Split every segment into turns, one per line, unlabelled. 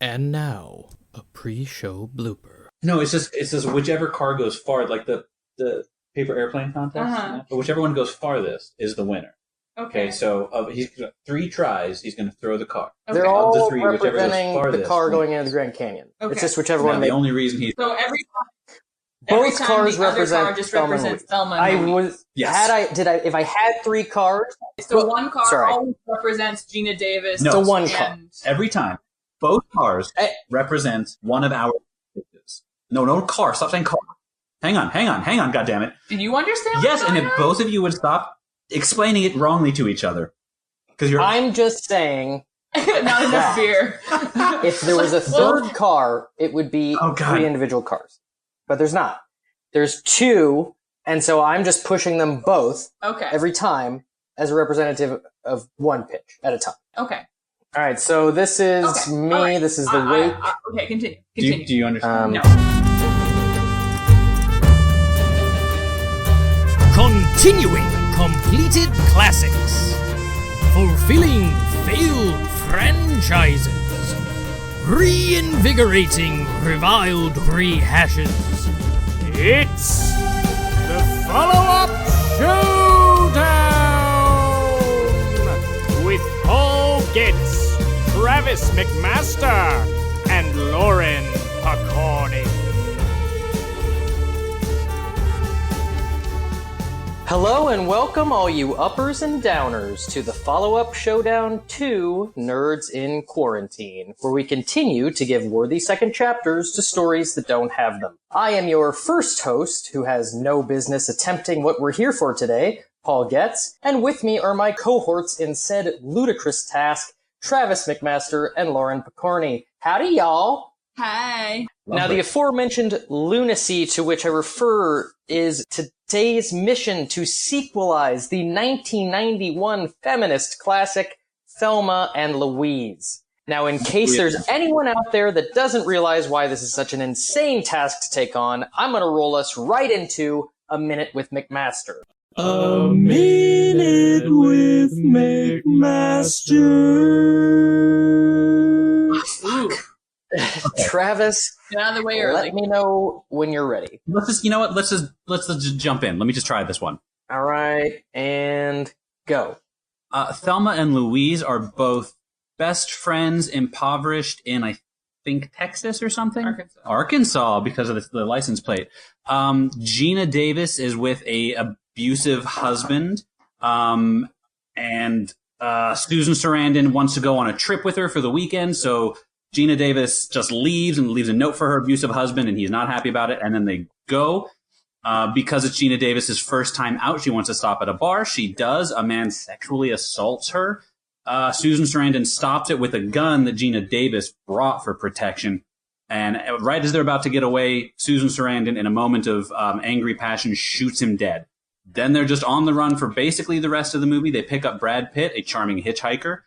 And now, a pre-show blooper.
No, it says whichever car goes far, like the paper airplane contest.
Uh-huh.
But whichever one goes farthest is the winner.
Okay.
So he's got 3 tries. He's going to throw the car.
Okay.
They're
Of the
all
3, whichever goes
representing
farthest.
the car going into the Grand Canyon.
Okay.
It's just whichever
Now,
one.
the only reason he's
So every
Both
time
cars
the other
represent
car just
Thelma
represents
Louise.
Thelma
I
and Louise.
was
Yes.
if I had 3 cars.
So
well,
one car
sorry.
always represents Gina Davis.
No.
So one
and
car.
every time. Both cars represent one of our pitches. No car. Stop saying car. Hang on, goddammit.
Did you understand?
Yes,
what's
and if
going on?
both of you would stop explaining it wrongly to each other. Because you're
I'm just saying,
Not enough beer.
if there was a third car, it would be
Oh, God.
3 individual cars. But there's not. There's 2, and so I'm just pushing them both
Okay.
every time as a representative of one pitch at a time.
Okay.
All right, so this is
Okay.
me.
All right.
This is the wake.
Okay, continue.
do you understand?
No.
Continuing completed classics. Fulfilling failed franchises. Reinvigorating reviled rehashes. It's the follow-up showdown with Paul Getz, Travis McMaster, and Lauren Picorni.
Hello and welcome, all you uppers and downers, to the follow-up showdown to Nerds in Quarantine, where we continue to give worthy second chapters to stories that don't have them. I am your first host, who has no business attempting what we're here for today, Paul Getz, and with me are my cohorts in said ludicrous task, Travis McMaster and Lauren Picorni. Howdy, y'all!
Hi.
Now, the aforementioned lunacy to which I refer is today's mission to sequelize the 1991 feminist classic, Thelma and Louise. Now, in case there's anyone out there that doesn't realize why this is such an insane task to take on, I'm going to roll us right into A Minute with McMaster.
A minute with McMaster.
Ooh.
Travis,
Get out of the way
let
early.
me know when you're ready.
Let's just, you know what? Let's just jump in. Let me just try this one.
All right, and go.
Thelma and Louise are both best friends impoverished in, I think, Texas or something? Arkansas, because of the license plate. Gina Davis is with a abusive husband, and Susan Sarandon wants to go on a trip with her for the weekend, so Gina Davis just leaves and leaves a note for her abusive husband, and he's not happy about it, and then they go. Because it's Gina Davis's first time out, she wants to stop at a bar. She does. A man sexually assaults her. Susan Sarandon stops it with a gun that Gina Davis brought for protection. And right as they're about to get away, Susan Sarandon, in a moment of angry passion, shoots him dead. Then they're just on the run for basically the rest of the movie. They pick up Brad Pitt, a charming hitchhiker.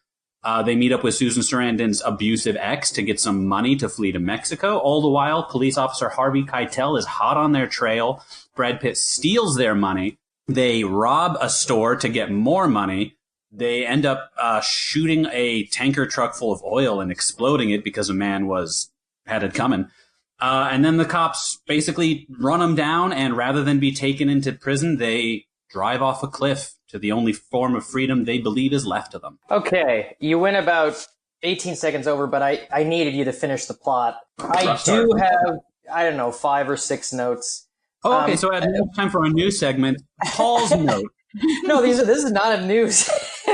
They meet up with Susan Sarandon's abusive ex to get some money to flee to Mexico. All the while, police officer Harvey Keitel is hot on their trail. Brad Pitt steals their money. They rob a store to get more money. They end up shooting a tanker truck full of oil and exploding it because a man had it coming. And then the cops basically run them down, and rather than be taken into prison, they drive off a cliff to the only form of freedom they believe is left of them.
Okay, you went about 18 seconds over, but I needed you to finish the plot. I do have, 5 or 6 notes.
Oh, okay, so I had time for a new segment. Paul's note.
No, this is not a news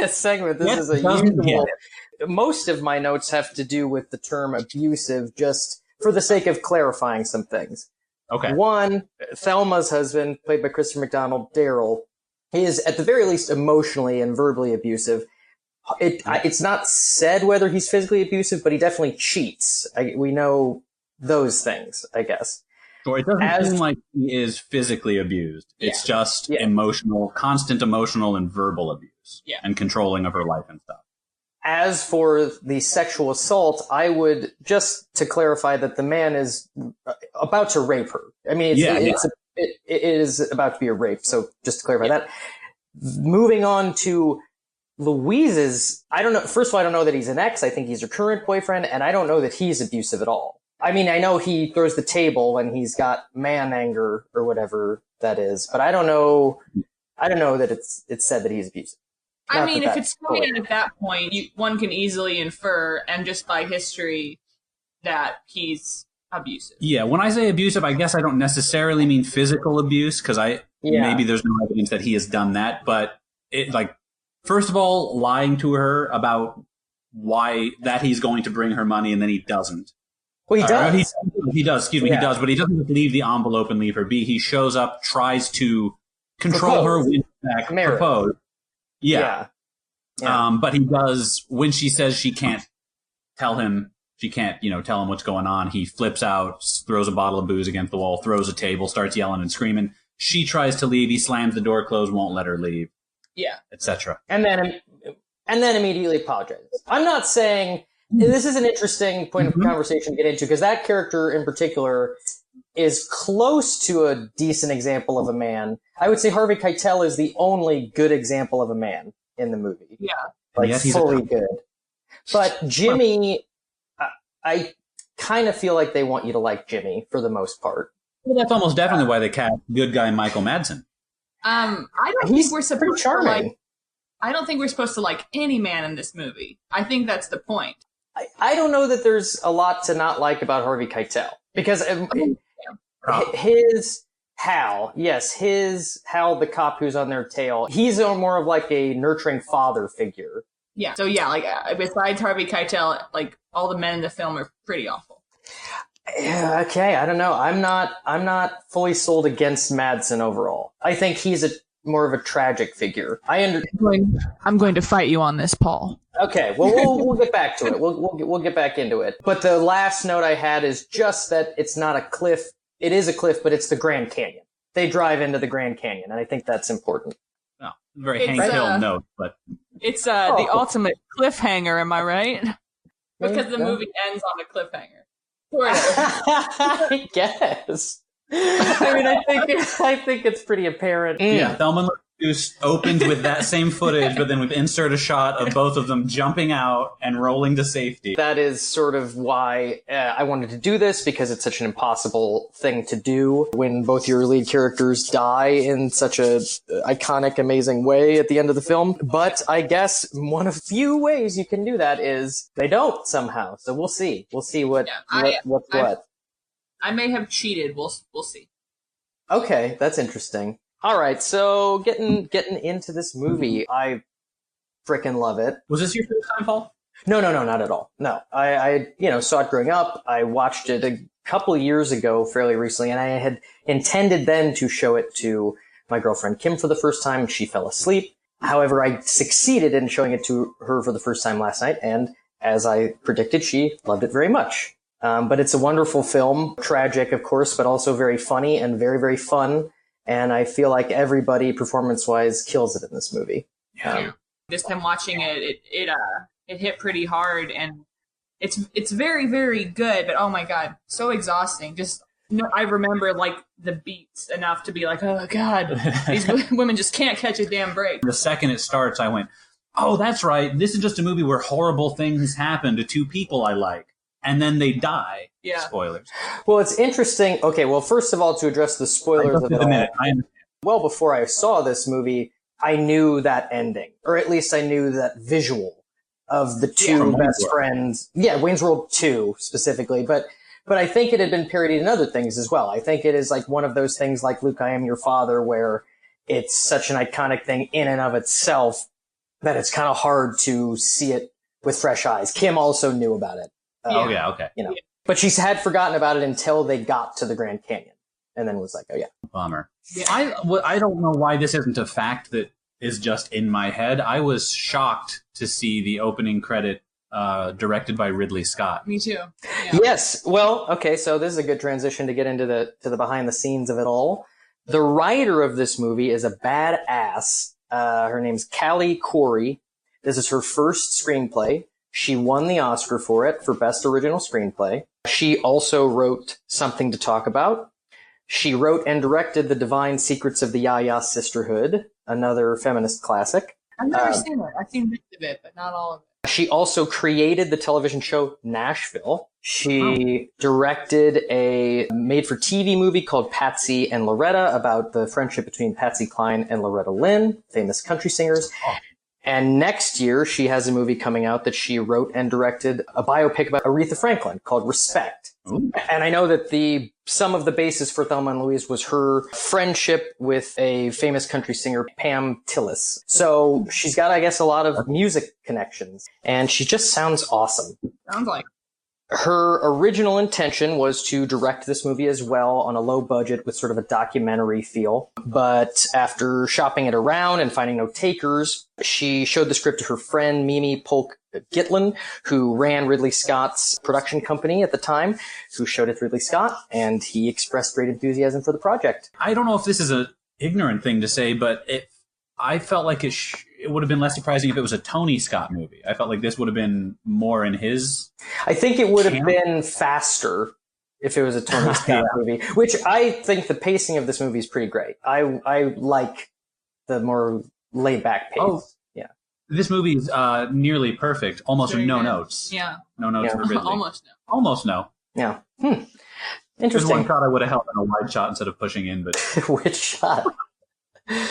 segment. This is a usual. Most of my notes have to do with the term abusive, just for the sake of clarifying some things.
Okay.
One, Thelma's husband, played by Christopher McDonald, Daryl, is at the very least emotionally and verbally abusive. It's not said whether he's physically abusive, but he definitely cheats. We know those things, I guess.
Sure, it doesn't seem like he is physically abused. It's just emotional, constant emotional and verbal abuse and controlling of her life and stuff. As
for the sexual assault, I would, just to clarify, that the man is about to rape her. I mean, it is about to be a rape, so just to clarify that. Moving on to Louise is, I don't know, first of all, I don't know that he's an ex. I think he's her current boyfriend, and I don't know that he's abusive at all. I mean, I know he throws the table and he's got man anger or whatever that is, but I don't know that it's said that he's abusive.
I mean, if it's coming at that point, one can easily infer, and just by history, that he's abusive.
Yeah, when I say abusive, I guess I don't necessarily mean physical abuse, because maybe there's no evidence that he has done that, but first of all, lying to her about why that he's going to bring her money and then he doesn't.
Well, he does.
He does, he does, but he doesn't leave the envelope and leave her be. He shows up, tries to control her, win back, propose. Yeah. But he does, when she says she can't tell him what's going on, he flips out, throws a bottle of booze against the wall, throws a table, starts yelling and screaming. She tries to leave, he slams the door closed, won't let her leave.
Yeah.
Etc.
And then immediately apologizes. I'm not saying, this is an interesting point of conversation to get into, because that character in particular is close to a decent example of a man. I would say Harvey Keitel is the only good example of a man in the movie.
Yeah.
Fully good. But Jimmy, I kind of feel like they want you to like Jimmy for the most part.
Well, that's almost definitely why they cast good guy Michael Madsen.
I don't think we're supposed to
charming.
I don't think we're supposed to like any man in this movie. I think that's the point.
I don't know that there's a lot to not like about Harvey Keitel, because his Hal, the cop who's on their tail, he's more of like a nurturing father figure.
Yeah. So yeah, besides Harvey Keitel, all the men in the film are pretty awful.
Yeah, okay, I don't know. I'm not fully sold against Madsen overall. I think he's more of a tragic figure.
I'm going to fight you on this, Paul.
Okay, well, we'll get back to it. We'll get back into it. But the last note I had is just that it's not a cliff. It is a cliff, but it's the Grand Canyon. They drive into the Grand Canyon, and I think that's important.
Oh, very Hank Hill note, but
it's the ultimate cliffhanger. Am I right? Because the movie ends on a cliffhanger.
I guess. I mean, I think it's pretty apparent.
Yeah, Thelma Louise opens with that same footage, but then we insert a shot of both of them jumping out and rolling to safety.
That is sort of why I wanted to do this, because it's such an impossible thing to do when both your lead characters die in such a iconic, amazing way at the end of the film. But I guess one of few ways you can do that is they don't somehow. So we'll see. We'll see what's what.
I may have cheated. We'll see.
Okay, that's interesting. All right, so getting into this movie, I frickin' love it.
Was this your first time, Paul?
No, not at all. No, I saw it growing up. I watched it a couple years ago, fairly recently, and I had intended then to show it to my girlfriend Kim for the first time, and she fell asleep. However, I succeeded in showing it to her for the first time last night, and as I predicted, she loved it very much. But it's a wonderful film, tragic, of course, but also very funny and very, very fun. And I feel like everybody, performance-wise, kills it in this movie.
This time watching it hit pretty hard, and it's very, very good. But oh my god, so exhausting. I remember the beats enough to be like, oh god, these women just can't catch a damn break.
The second it starts, I went, oh, that's right. This is just a movie where horrible things happen to two people I like. And then they die.
Yeah.
Spoilers.
Well, it's interesting. Okay, well, first of all, to address the spoilers of it all, well, before I saw this movie, I knew that ending. Or at least I knew that visual of the two best friends. Yeah, Wayne's World 2, specifically. But I think it had been parodied in other things as well. I think it is one of those things like Luke, I Am Your Father, where it's such an iconic thing in and of itself that it's kind of hard to see it with fresh eyes. Kim also knew about it.
Okay.
But she had forgotten about it until they got to the Grand Canyon, and then was like, "Oh yeah,
bummer." Yeah. I don't know why this isn't a fact that is just in my head. I was shocked to see the opening credit directed by Ridley Scott.
Me too.
Yeah. Yes. Well, okay. So this is a good transition to get into the behind the scenes of it all. The writer of this movie is a badass. Her name's Callie Corey. This is her first screenplay. She won the Oscar for it for Best Original Screenplay. She also wrote Something to Talk About. She wrote and directed The Divine Secrets of the Ya-Ya Sisterhood, another feminist classic.
I've never seen it. I've seen bits of it, but not all of it.
She also created the television show Nashville. She directed a made-for-TV movie called Patsy and Loretta about the friendship between Patsy Cline and Loretta Lynn, famous country singers. And next year, she has a movie coming out that she wrote and directed, a biopic about Aretha Franklin called Respect.
Ooh.
And I know that some of the basis for Thelma and Louise was her friendship with a famous country singer, Pam Tillis. So she's got, I guess, a lot of music connections. And she just sounds awesome.
Sounds like.
Her original intention was to direct this movie as well on a low budget with sort of a documentary feel. But after shopping it around and finding no takers, she showed the script to her friend Mimi Polk Gitlin, who ran Ridley Scott's production company at the time, who showed it to Ridley Scott, and he expressed great enthusiasm for the project.
I don't know if this is an ignorant thing to say, but I felt like it would have been less surprising if it was a Tony Scott movie. I felt like this would have been more in his...
I think it would have been faster if it was a Tony Scott movie, which I think the pacing of this movie is pretty great. I like the more laid-back pace. Oh. Yeah.
This movie is nearly perfect. Almost no notes.
Yeah.
No notes for Ridley.
Almost no.
Almost no.
Yeah.
There's
Interesting.
one shot I would have held in a wide shot instead of pushing in, but...
Which shot?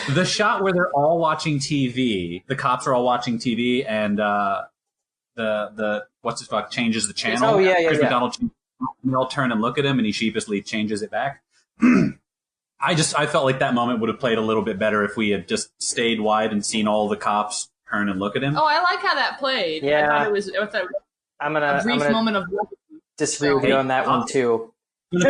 The shot where they're all watching TV, the cops are all watching TV, and the what's his fuck changes the channel.
Oh yeah,
Chris McDonald, they all turn and look at him, and he sheepishly changes it back. I felt like that moment would have played a little bit better if we had just stayed wide and seen all the cops turn and look at him.
Oh, I like how that played.
Yeah.
I thought it was a brief moment of
disagree with you on that one too.
We're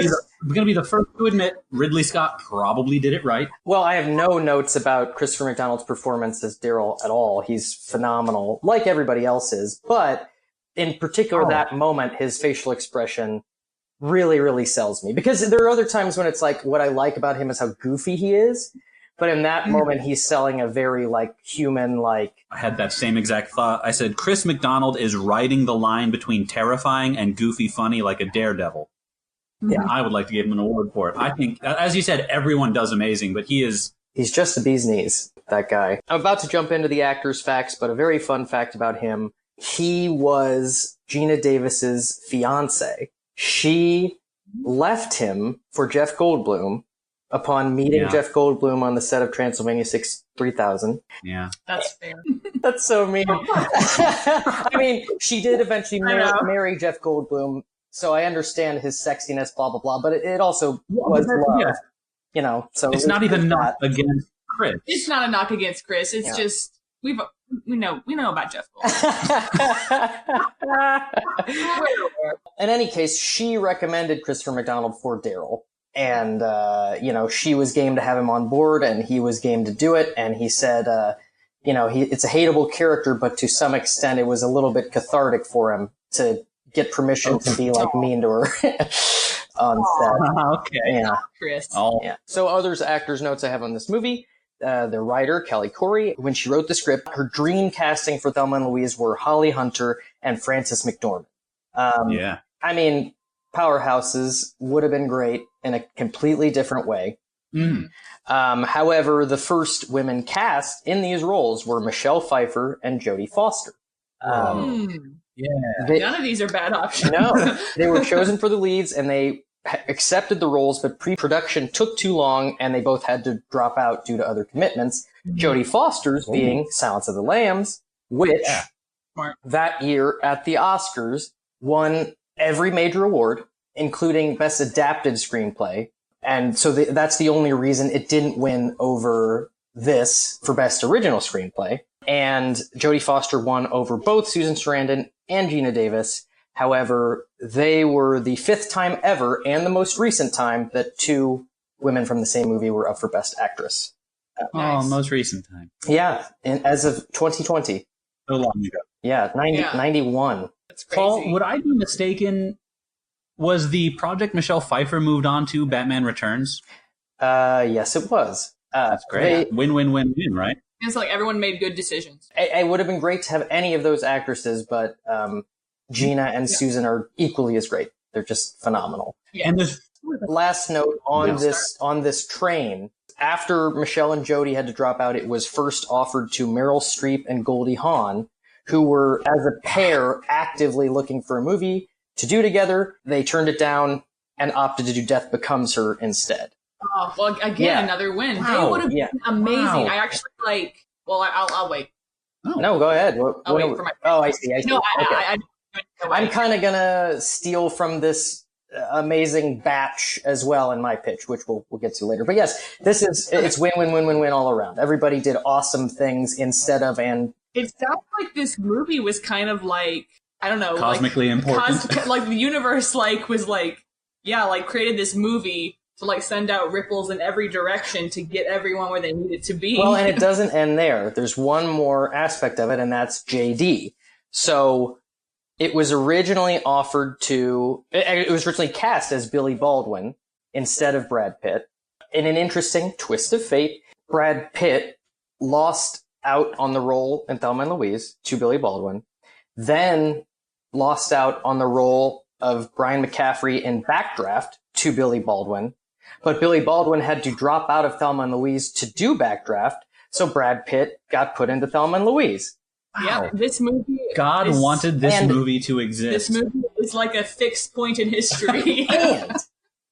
going to be the first to admit Ridley Scott probably did it right.
Well, I have no notes about Christopher McDonald's performance as Daryl at all. He's phenomenal, like everybody else is. But in particular, that moment, his facial expression really, really sells me. Because there are other times when it's like, what I like about him is how goofy he is. But in that moment, he's selling a very, human,
I had that same exact thought. I said, Chris McDonald is riding the line between terrifying and goofy funny like a daredevil. Yeah, I would like to give him an award for it. I think, as you said, everyone does amazing, but he's
just the bee's knees, that guy. I'm about to jump into the actor's facts, but a very fun fact about him. He was Gina Davis's fiance. She left him for Jeff Goldblum upon meeting Jeff Goldblum on the set of Transylvania 3000.
Yeah.
That's fair.
That's so mean. I mean, she did eventually marry Jeff Goldblum, so I understand his sexiness, blah, blah, blah, but it also was love. Yeah. You know, so
it's not even knock against Chris.
It's not a knock against Chris. It's just we know about Jeff Goldblum.
In any case, she recommended Christopher McDonald for Daryl. And, she was game to have him on board, and he was game to do it. And he said, it's a hateable character, but to some extent it was a little bit cathartic for him to get permission to be, mean to her on set.
Okay.
Yeah.
Chris.
Oh.
Yeah. So actors' notes I have on this movie. The writer, Kelly Corey, when she wrote the script, her dream casting for Thelma and Louise were Holly Hunter and Frances McDormand. I mean, powerhouses would have been great in a completely different way. However, the first women cast in these roles were Michelle Pfeiffer and Jodie Foster.
None of these are bad options.
No, they were chosen for the leads, and they accepted the roles, but pre-production took too long, and they both had to drop out due to other commitments. Jodie Foster's being Silence of the Lambs, which that year at the Oscars won every major award, including Best Adapted Screenplay. And so that's the only reason it didn't win over this for Best Original Screenplay. And Jodie Foster won over both Susan Sarandon and Gina Davis. However, they were the fifth time ever and the most recent time that two women from the same movie were up for Best Actress.
Most recent time.
Yeah, as of 2020.
So long ago.
Yeah, 91.
That's crazy.
Paul, would I be mistaken? Was the project Michelle Pfeiffer moved on to Batman Returns?
Yes, it was.
That's great. Win-win-win-win, right?
It's like everyone made good decisions.
It would have been great to have any of those actresses, but Gina and Susan are equally as great. They're just phenomenal.
Yeah.
And there's
last note on this train. after Michelle and Jodie had to drop out, it was first offered to Meryl Streep and Goldie Hawn, who were, as a pair, actively looking for a movie to do together. They turned it down and opted to do Death Becomes Her instead.
Oh, well, again, another win.
Wow.
They would have been amazing.
Wow.
I actually I'll wait.
No, go ahead.
I'll wait for my.
I see.
No,
Okay. I'm kind of gonna steal from this amazing batch as well in my pitch, which we'll get to later. But yes, it's win all around. Everybody did awesome things instead of
It sounds like this movie was kind of like, I don't know,
cosmically important.
like the universe was created this movie to like send out ripples in every direction to get everyone where they needed to be.
Well, and it doesn't end there. There's one more aspect of it, and that's JD. So it was originally it was originally cast as Billy Baldwin instead of Brad Pitt. In an interesting twist of fate, Brad Pitt lost out on the role in Thelma and Louise to Billy Baldwin, then lost out on the role of Brian McCaffrey in Backdraft to Billy Baldwin. But Billy Baldwin had to drop out of Thelma and Louise to do Backdraft, so Brad Pitt got put into Thelma and Louise.
Yeah, this movie.
God wanted this movie to exist.
This movie is like a fixed point in history.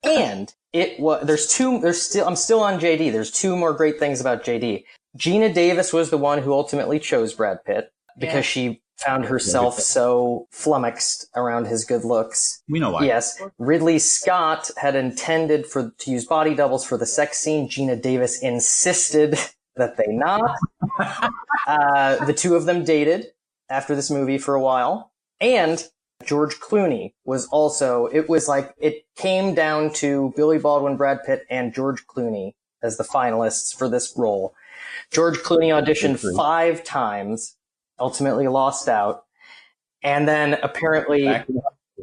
and it was. I'm still on JD. There's two more great things about JD. Gina Davis was the one who ultimately chose Brad Pitt because she found herself so flummoxed around his good looks.
We know why.
Yes. Ridley Scott had intended to use body doubles for the sex scene. Gina Davis insisted that they not. The two of them dated after this movie for a while. And George Clooney was also, it came down to Billy Baldwin, Brad Pitt, and George Clooney as the finalists for this role. George Clooney auditioned 5 times, ultimately lost out, and then apparently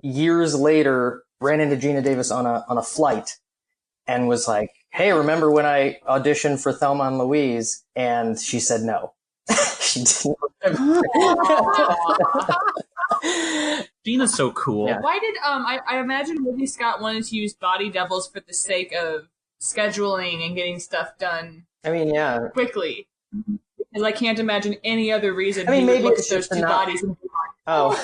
years later ran into Gina Davis on a flight and was like, "Hey, remember when I auditioned for Thelma and Louise?" And she said no. She didn't remember.
Gina's so cool.
Yeah.
Why did I imagine Ridley Scott wanted to use body doubles for the sake of scheduling and getting stuff done
I mean, yeah.
quickly? Because I can't imagine any other reason.
I mean,
he would
maybe
look
it's
at those
just
two
not-
bodies. And
Oh.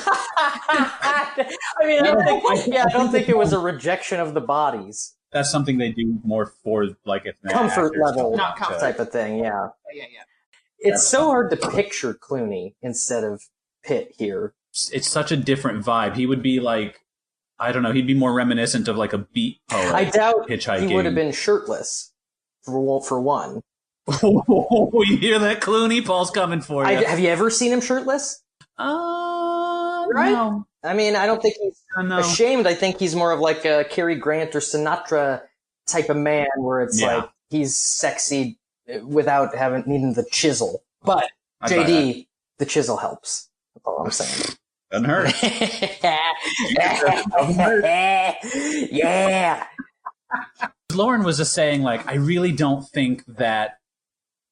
I don't think it was a rejection of the bodies.
That's something they do more for, like, if an
Comfort
actor's
level
Not comfort.
type of thing, yeah.
yeah.
It's so hard to picture Clooney instead of Pitt here.
It's such a different vibe. He would be like, I don't know, he'd be more reminiscent of like a beat poet.
I doubt
hitchhiking.
he would have been shirtless, for one.
You hear that, Clooney? Paul's coming for you.
Have you ever seen him shirtless?
Right?
No.
I mean, I don't think he's
No.
ashamed. I think he's more of like a Cary Grant or Sinatra type of man where it's like he's sexy without needing the chisel. But JD, the chisel helps. That's all I'm saying.
Doesn't hurt.
Yeah.
Lauren was just saying, like, I really don't think that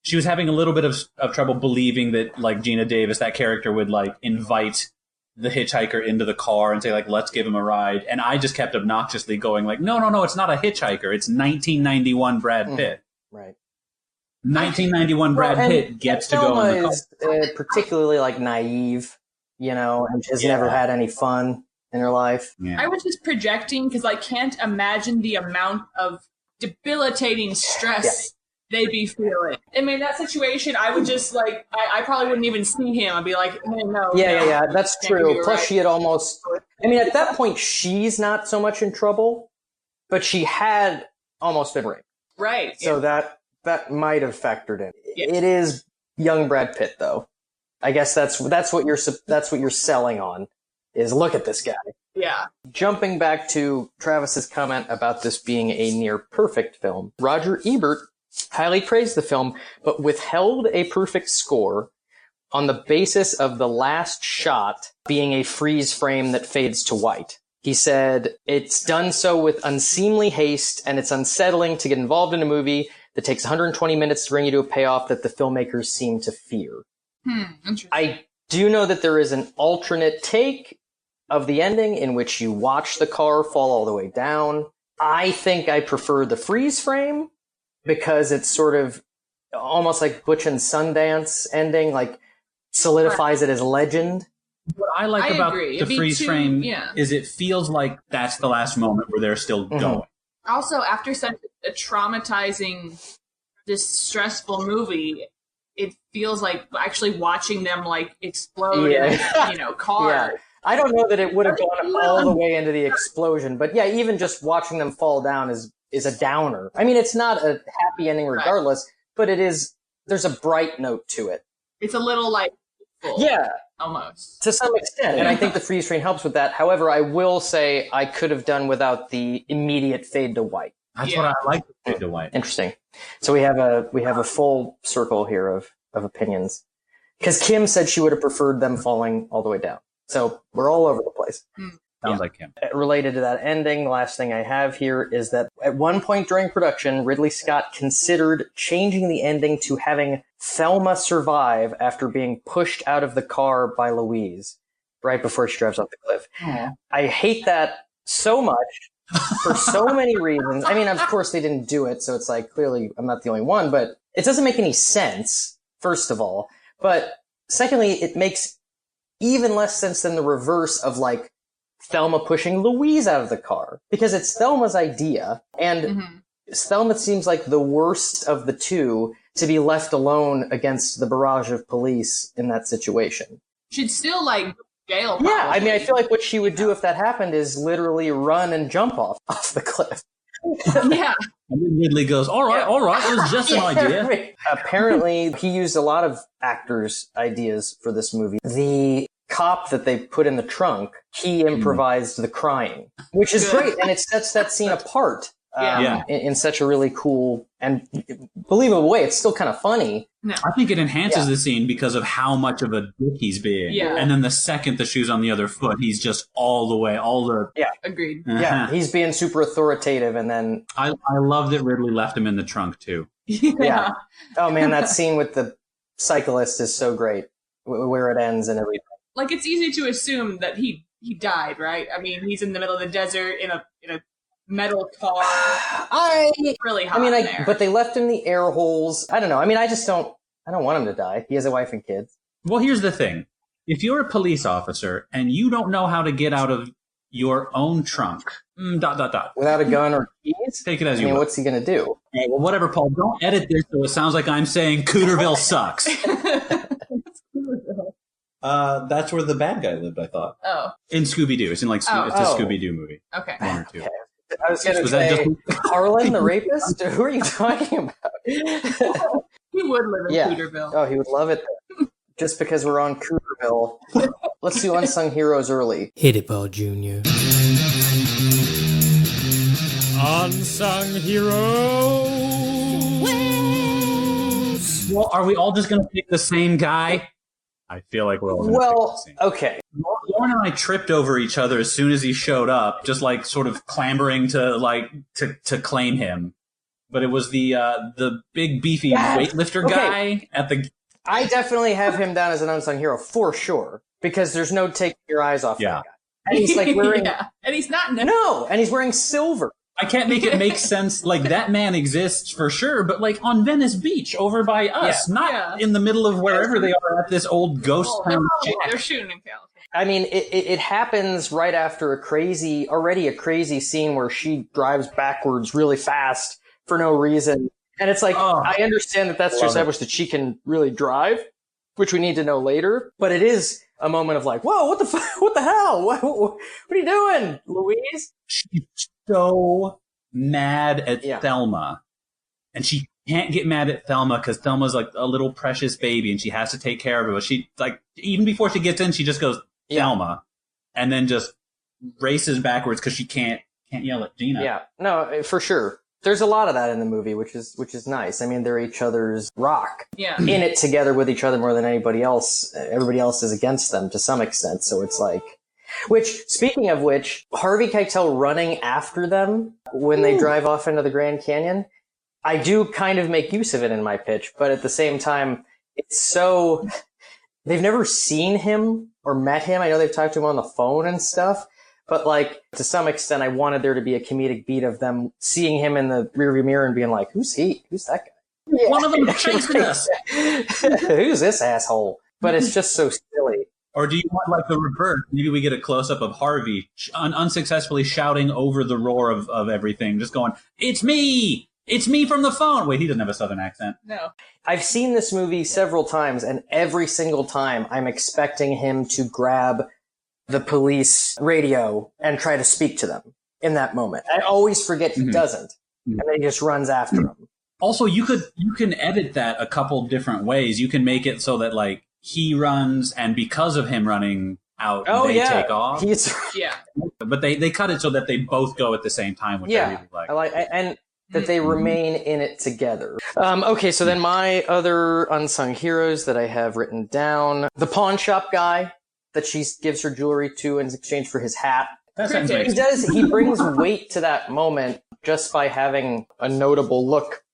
she was having a little bit of trouble believing that, like, Gina Davis, that character, would, like, invite the hitchhiker into the car and say, like, let's give him a ride. And I just kept obnoxiously going, like, no, it's not a hitchhiker. It's 1991 Brad Pitt.
Right.
1991 Brad Pitt gets to go in the car.
Thelma is particularly, like, naive, and has never had any fun in her life.
Yeah.
I was just projecting because I can't imagine the amount of debilitating stress they'd be feeling. I mean, that situation, I would just like, I probably wouldn't even see him. I'd be like, hey, no.
Yeah, that's true. Plus,
right.
she had almost, at that point, she's not so much in trouble, but she had almost been raped.
Right.
So that might have factored in.
Yeah.
It is young Brad Pitt, though. I guess that's what you're selling on. Is look at this guy.
Yeah.
Jumping back to Travis's comment about this being a near perfect film, Roger Ebert highly praised the film, but withheld a perfect score on the basis of the last shot being a freeze frame that fades to white. He said, it's done so with unseemly haste, and it's unsettling to get involved in a movie that takes 120 minutes to bring you to a payoff that the filmmakers seem to fear.
Interesting.
I do know that there is an alternate take of the ending in which you watch the car fall all the way down. I think I prefer the freeze frame, because it's sort of almost like Butch and Sundance ending, like solidifies it as legend.
What I like
I
about
agree.
the
It'd be
freeze
too-
frame
yeah.
is it feels like that's the last moment where they're still going.
Also, after such a traumatizing, distressful movie, it feels like actually watching them like explode in a car.
Yeah. I don't know that it would have gone all the way into the explosion, but yeah, even just watching them fall down is a downer. I mean, it's not a happy ending regardless, but there's a bright note to it.
It's a little like full, almost
to some extent, and I think the freeze frame helps with that. However, I will say I could have done without the immediate fade to white.
That's what I like, the fade to white.
Interesting. So we have a full circle here of opinions, because Kim said she would have preferred them falling all the way down. So we're all over the place.
Sounds like Kim.
Related to that ending, the last thing I have here is that at one point during production, Ridley Scott considered changing the ending to having Thelma survive after being pushed out of the car by Louise right before she drives off the cliff. I hate that so much for so many reasons. I mean, of course they didn't do it, so it's like, clearly I'm not the only one, but it doesn't make any sense, first of all. But secondly, it makes even less sense than the reverse of like Thelma pushing Louise out of the car, because it's Thelma's idea, and Thelma seems like the worst of the two to be left alone against the barrage of police in that situation.
She'd still like jail. Probably.
Yeah, I mean, I feel like what she would do if that happened is literally run and jump off the cliff.
Yeah.
And then Ridley goes, all right, it was just an idea.
Apparently, he used a lot of actors' ideas for this movie. The cop that they put in the trunk, he improvised the crying, which is great, and it sets that scene apart in such a really cool and believable way. It's still kind of funny.
No.
I think it enhances the scene because of how much of a dick he's being.
Yeah.
And then the second the shoe's on the other foot, he's just
Agreed.
Yeah, he's being super authoritative, and then
I love that Ridley left him in the trunk too.
Yeah. Oh man, that scene with the cyclist is so great, where it ends and everything.
Like, it's easy to assume that he died, right? I mean, he's in the middle of the desert in a metal car. Really hot there.
But they left him the air holes. I don't know. I mean, I don't want him to die. He has a wife and kids.
Well, here's the thing. If you're a police officer and you don't know how to get out of your own trunk, ...
Without a gun or keys?
Take it as you will.
What's he going to do?
Well, whatever, Paul. Don't edit this so it sounds like I'm saying Cooterville sucks. That's where the bad guy lived, I thought.
Oh.
In Scooby-Doo. It's in it's a Scooby-Doo movie.
Okay.
One or two.
Okay. I was going to say, Harlan, the rapist? Who are you talking about?
He would live in Cooterville.
Oh, he would love it there. Just because we're on Cooterville. Let's do Unsung Heroes early.
Hit it, Ball Jr. Unsung Heroes.
Well, are we all just going to pick the same guy? I feel like we're all going to pick the same.
Okay.
Lauren and I tripped over each other as soon as he showed up, just like sort of clambering to claim him. But it was the big beefy weightlifter guy at the.
I definitely have him down as an unsung hero for sure, because there's no taking your eyes off that guy. And he's like wearing
and he's not
and he's wearing silver.
I can't make it make sense. Like, that man exists for sure, but like on Venice Beach over by us, not in the middle of wherever they are at this old ghost town.
They're shooting in California.
I mean, it happens right after a crazy scene where she drives backwards really fast for no reason. And it's like, I understand that that's to establish that she can really drive, which we need to know later. But it is a moment of like, whoa, what the hell? What are you doing, Louise?
She's so mad at Thelma. And she can't get mad at Thelma because Thelma's like a little precious baby and she has to take care of her. But she, like, even before she gets in, she just goes, Thelma. And then just races backwards because she can't yell at Gina.
Yeah, no, for sure. There's a lot of that in the movie, which is nice. I mean, they're each other's rock.
Yeah.
In it together with each other more than anybody else. Everybody else is against them to some extent. So it's like, speaking of which, Harvey Keitel running after them when they drive off into the Grand Canyon, I do kind of make use of it in my pitch, but at the same time, it's so, they've never seen him or met him. I know they've talked to him on the phone and stuff, But like, to some extent, I wanted there to be a comedic beat of them seeing him in the rearview mirror and being like, who's he? Who's that guy? Yeah.
One of them chasing us.
Who's this asshole? But it's just so silly.
Or do you want like the reverse? Maybe we get a close-up of Harvey unsuccessfully shouting over the roar of everything, just going, "It's me! It's me from the phone!" Wait, he doesn't have a southern accent.
No.
I've seen this movie several times, and every single time I'm expecting him to grab the police radio and try to speak to them in that moment. I always forget he doesn't, and then he just runs after them.
Also, you can edit that a couple different ways. You can make it so that like he runs, and because of him running out, they take off.
Yeah.
But they cut it so that they both go at the same time, which I really like.
And that they remain in it together. Okay, so then my other unsung heroes that I have written down. The pawn shop guy that she gives her jewelry to in exchange for his hat.
That sounds amazing.
He brings weight to that moment just by having a notable look.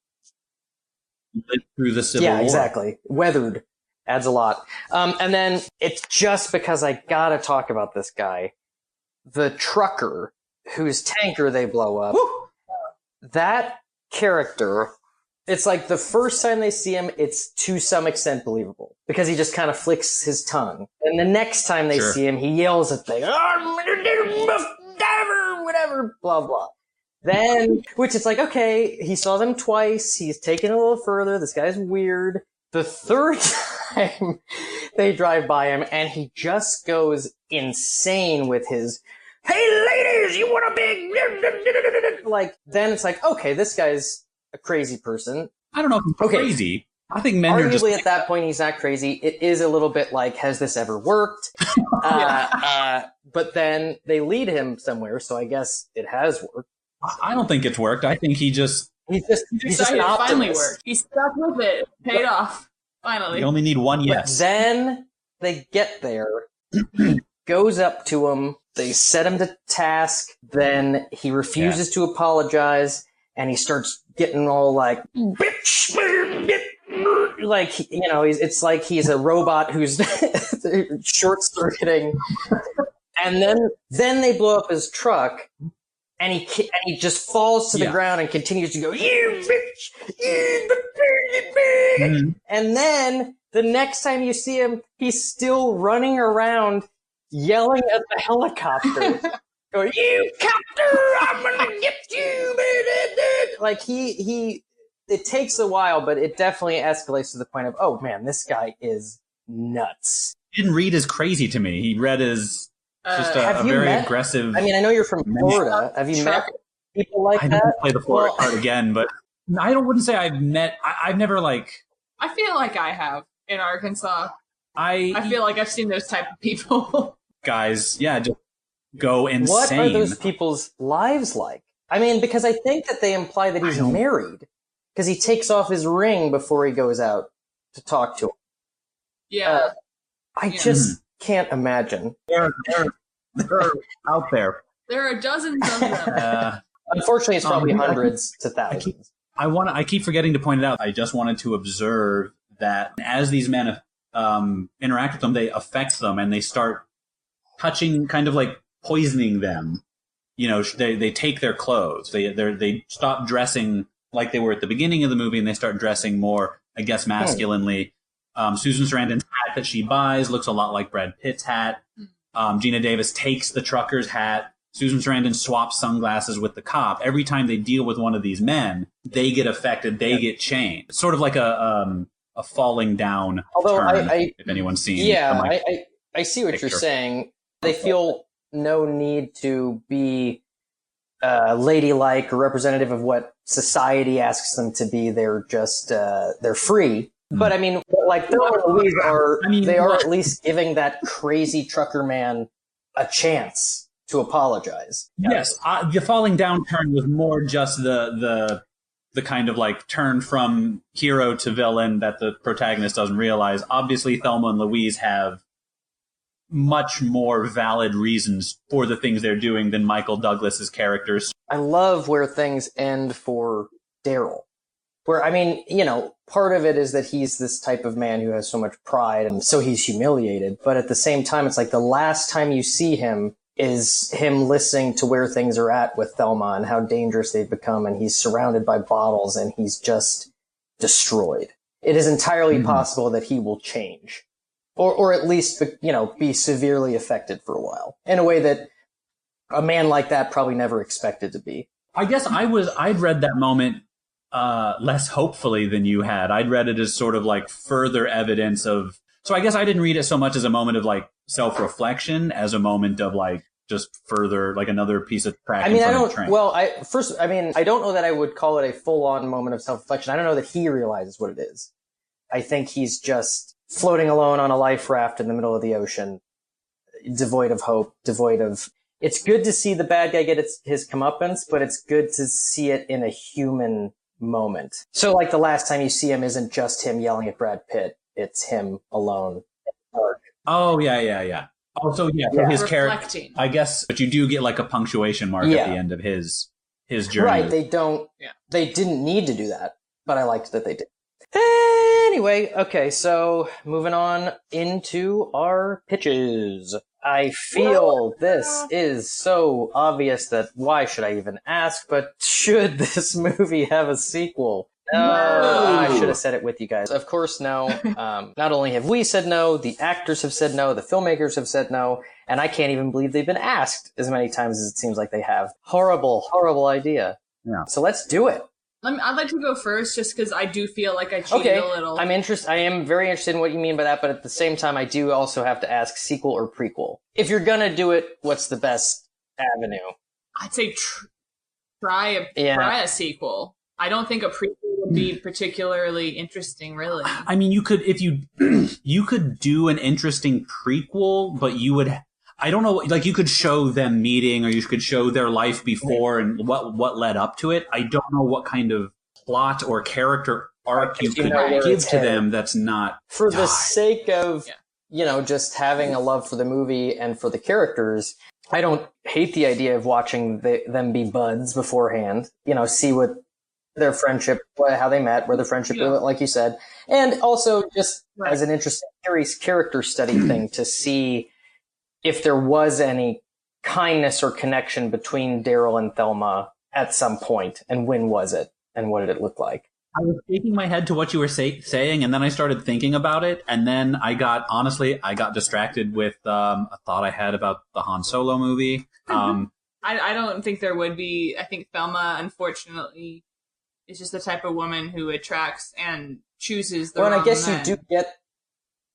Through the Civil War.
Yeah, exactly. Weathered. Adds a lot. And then it's just because I gotta talk about this guy. The trucker whose tanker they blow up. Woo! That character, it's like the first time they see him, it's to some extent believable because he just kind of flicks his tongue. And the next time they see him, he yells at things, whatever, blah, blah. Then, which is like, okay, he saw them twice. He's taken it a little further. This guy's weird. The third time they drive by him and he just goes insane with his, "Hey ladies, you want a big..." Like, then it's like, okay, this guy's a crazy person.
I don't know if he's crazy. I think men are just...
Arguably at that point, he's not crazy. It is a little bit like, has this ever worked? But then they lead him somewhere, so I guess it has worked.
I don't think it's worked. I think he's just
an optimist.
Finally worked. He stuck with it. Paid off. Finally.
You only need one yes.
But then they get there, goes up to him, they set him to task, then he refuses to apologize, and he starts getting all like, bitch, like, you know, it's like he's a robot who's short-circuiting. And then they blow up his truck, and he just falls to the ground and continues to go, "You bitch! You bitch!" And then the next time you see him, he's still running around yelling at the helicopter. Going, "You copter! I'm gonna get you!" Like it takes a while, but it definitely escalates to the point of, oh man, this guy is nuts.
He didn't read as crazy to me. He read as just a very aggressive...
I mean, I know you're from Florida. Have you met people like that?
I don't play the Florida card again, but I wouldn't say I've met... I've never, like...
I feel like I have in Arkansas.
I
feel like I've seen those type of people.
Guys, just go insane.
What are those people's lives like? I mean, because I think that they imply that he's married. Because he takes off his ring before he goes out to talk to him.
Yeah.
I just can't imagine.
They're out there.
There are dozens of them.
Unfortunately, it's probably hundreds to thousands.
I keep forgetting to point it out. I just wanted to observe that as these men interact with them, they affect them and they start touching, kind of like poisoning them. You know, they take their clothes. They stop dressing like they were at the beginning of the movie, and they start dressing more, I guess, masculinely. Susan Sarandon's hat that she buys looks a lot like Brad Pitt's hat. Gina Davis takes the trucker's hat. Susan Sarandon swaps sunglasses with the cop. Every time they deal with one of these men, they get affected. They get changed. It's sort of like a falling down.
Although
turn, if anyone's seen.
I see what you're saying. They feel no need to be ladylike or representative of what society asks them to be. They're just they're free. But I mean, like Thelma Louise are at least giving that crazy trucker man a chance to apologize.
Yes, the falling down turn was more just the kind of like turn from hero to villain that the protagonist doesn't realize. Obviously, Thelma and Louise have much more valid reasons for the things they're doing than Michael Douglas's characters.
I love where things end for Daryl. Where, I mean, you know, part of it is that he's this type of man who has so much pride, and so he's humiliated. But at the same time, it's like the last time you see him, is him listening to where things are at with Thelma and how dangerous they've become, and he's surrounded by bottles and he's just destroyed. It is entirely possible that he will change. Or at least, be severely affected for a while. In a way that a man like that probably never expected to be.
I guess I'd read that moment less hopefully than you had. I'd read it as sort of like further evidence of... So I guess I didn't read it so much as a moment of like self-reflection as a moment of like just further, like another piece of track in front of the train.
Well, I don't know that I would call it a full-on moment of self-reflection. I don't know that he realizes what it is. I think he's just floating alone on a life raft in the middle of the ocean, devoid of hope, devoid of... It's good to see the bad guy get his comeuppance, but it's good to see it in a human moment. So like the last time you see him isn't just him yelling at Brad Pitt. It's him alone.
Oh, yeah. Also, so his character, I guess, but you do get like a punctuation mark at the end of his journey.
Right, they didn't need to do that, but I liked that they did. Anyway, okay, so moving on into our pitches. I feel this is so obvious that why should I even ask, but should this movie have a sequel? No, I should have said it with you guys. Of course, no. Not only have we said no, the actors have said no, the filmmakers have said no, and I can't even believe they've been asked as many times as it seems like they have. Horrible, horrible idea. Yeah. So let's do it.
I'd like to go first just because I do feel like I cheated a little.
I am very interested in what you mean by that, but at the same time, I do also have to ask sequel or prequel. If you're gonna do it, what's the best avenue?
I'd say try a sequel. I don't think a prequel would be particularly interesting, really. I
mean, you could do an interesting prequel, but you would... I don't know, like you could show them meeting or you could show their life before and what led up to it. I don't know what kind of plot or character arc you could give to them that's not...
For the sake of, just having a love for the movie and for the characters, I don't hate the idea of watching them be buds beforehand, see what their friendship, how they met, where their friendship, like you said. And also just as an interesting character study thing to see if there was any kindness or connection between Daryl and Thelma at some point, and when was it, and what did it look like?
I was shaking my head to what you were saying, and then I started thinking about it, and then I got distracted with a thought I had about the Han Solo movie.
I don't think there would be. I think Thelma, unfortunately, is just the type of woman who attracts and chooses the wrong
and I guess
men.
You do get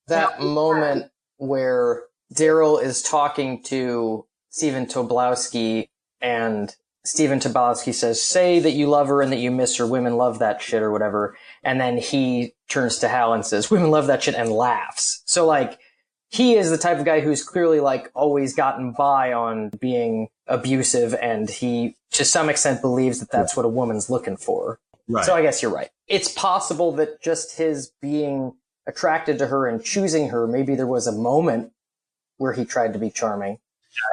that moment where Daryl is talking to Stephen Tobolowsky, and Stephen Tobolowsky says, say that you love her and that you miss her. Women love that shit or whatever. And then he turns to Hal and says, women love that shit, and laughs. So, like, he is the type of guy who's clearly, like, always gotten by on being abusive, and he, to some extent, believes that that's what a woman's looking for. Right. So I guess you're right. It's possible that just his being attracted to her and choosing her, maybe there was a moment where he tried to be charming.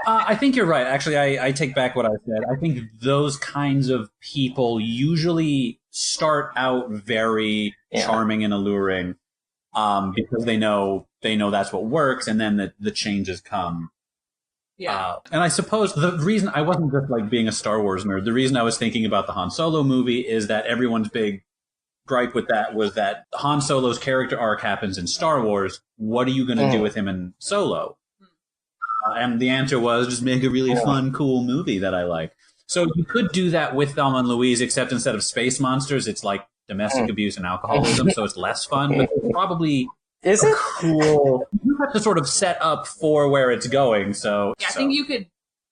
I think you're right. Actually, I take back what I said. I think those kinds of people usually start out very charming and alluring because they know that's what works, and then the changes come. Yeah. And I suppose the reason I wasn't just like being a Star Wars nerd, the reason I was thinking about the Han Solo movie is that everyone's big gripe with that was that Han Solo's character arc happens in Star Wars. What are you going to do with him in Solo? And the answer was just make a really fun, cool movie that I like. So you could do that with Thelma and Louise, except instead of space monsters, it's like domestic abuse and alcoholism, so it's less fun, but probably cool. You have to sort of set up for where it's going. So
I think you could.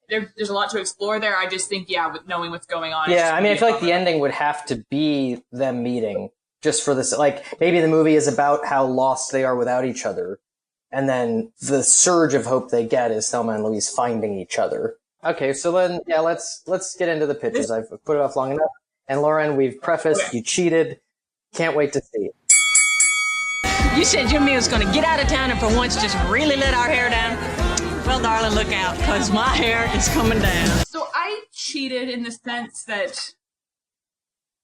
There's a lot to explore there. I just think, with knowing what's going on.
Yeah, I mean, I feel like the ending would have to be them meeting just for this. Like, maybe the movie is about how lost they are without each other. And then the surge of hope they get is Thelma and Louise finding each other. Okay, so then, let's get into the pitches. I've put it off long enough. And Lauren, we've prefaced, you cheated. Can't wait to see it.
You said Jimmy was going to get out of town and for once just really let our hair down. Well, darling, look out, because my hair is coming down.
So I cheated in the sense that